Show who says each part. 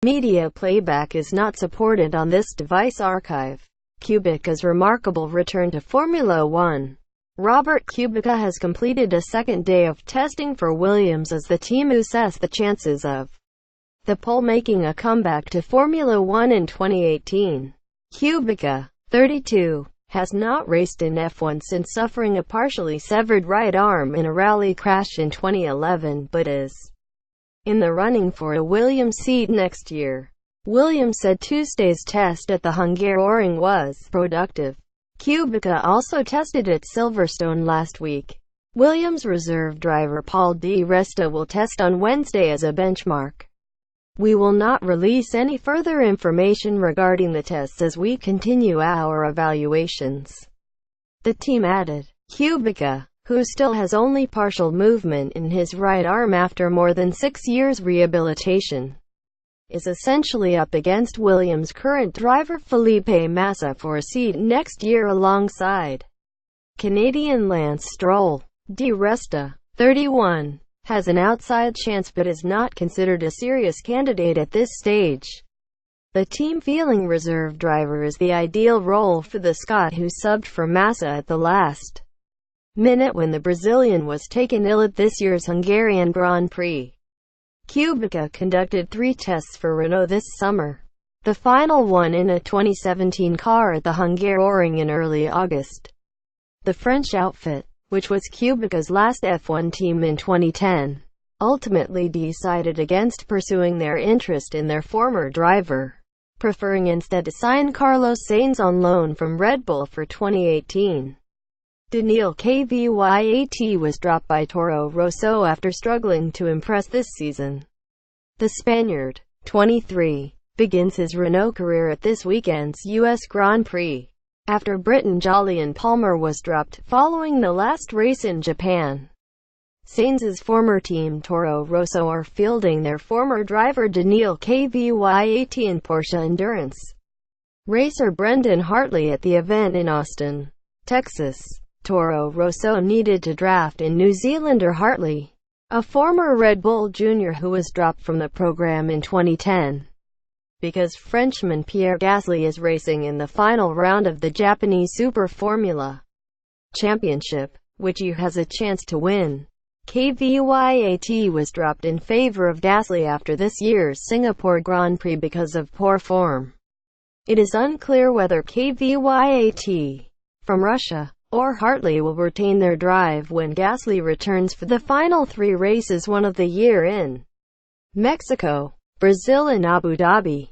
Speaker 1: Media playback is not supported on this device. Archive. Kubica's remarkable return to Formula One. Robert Kubica has completed a second day of testing for Williams as the team assesses the chances of the pole making a comeback to Formula One in 2018. Kubica, 32, has not raced in F1 since suffering a partially severed right arm in a rally crash in 2011, but is in the running for a Williams seat next year. Williams said Tuesday's test at the Hungaroring was productive. Kubica also tested at Silverstone last week. Williams reserve driver Paul Di Resta will test on Wednesday as a benchmark. We will not release any further information regarding the tests as we continue our evaluations, the team added. Kubica, who still has only partial movement in his right arm after more than 6 years rehabilitation, is essentially up against Williams' current driver Felipe Massa for a seat next year alongside Canadian Lance Stroll. Di Resta, 31, has an outside chance but is not considered a serious candidate at this stage. The team feeling reserve driver is the ideal role for the Scot who subbed for Massa at the last minute when the Brazilian was taken ill at this year's Hungarian Grand Prix. Kubica conducted 3 tests for Renault this summer, the final one in a 2017 car at the Hungaroring in early August. The French outfit, which was Kubica's last F1 team in 2010, ultimately decided against pursuing their interest in their former driver, preferring instead to sign Carlos Sainz on loan from Red Bull for 2018. Daniil Kvyat was dropped by Toro Rosso after struggling to impress this season. The Spaniard, 23, begins his Renault career at this weekend's U.S. Grand Prix, after Briton Jolyon Palmer was dropped following the last race in Japan. Sainz's former team Toro Rosso are fielding their former driver Daniil Kvyat in Porsche Endurance racer Brendan Hartley at the event in Austin, Texas. Toro Rosso needed to draft in New Zealander Hartley, a former Red Bull junior who was dropped from the program in 2010, because Frenchman Pierre Gasly is racing in the final round of the Japanese Super Formula Championship, which he has a chance to win. Kvyat was dropped in favor of Gasly after this year's Singapore Grand Prix because of poor form. It is unclear whether Kvyat, from Russia, or Hartley will retain their drive when Gasly returns for the final 3 races, one of the year in Mexico, Brazil and Abu Dhabi.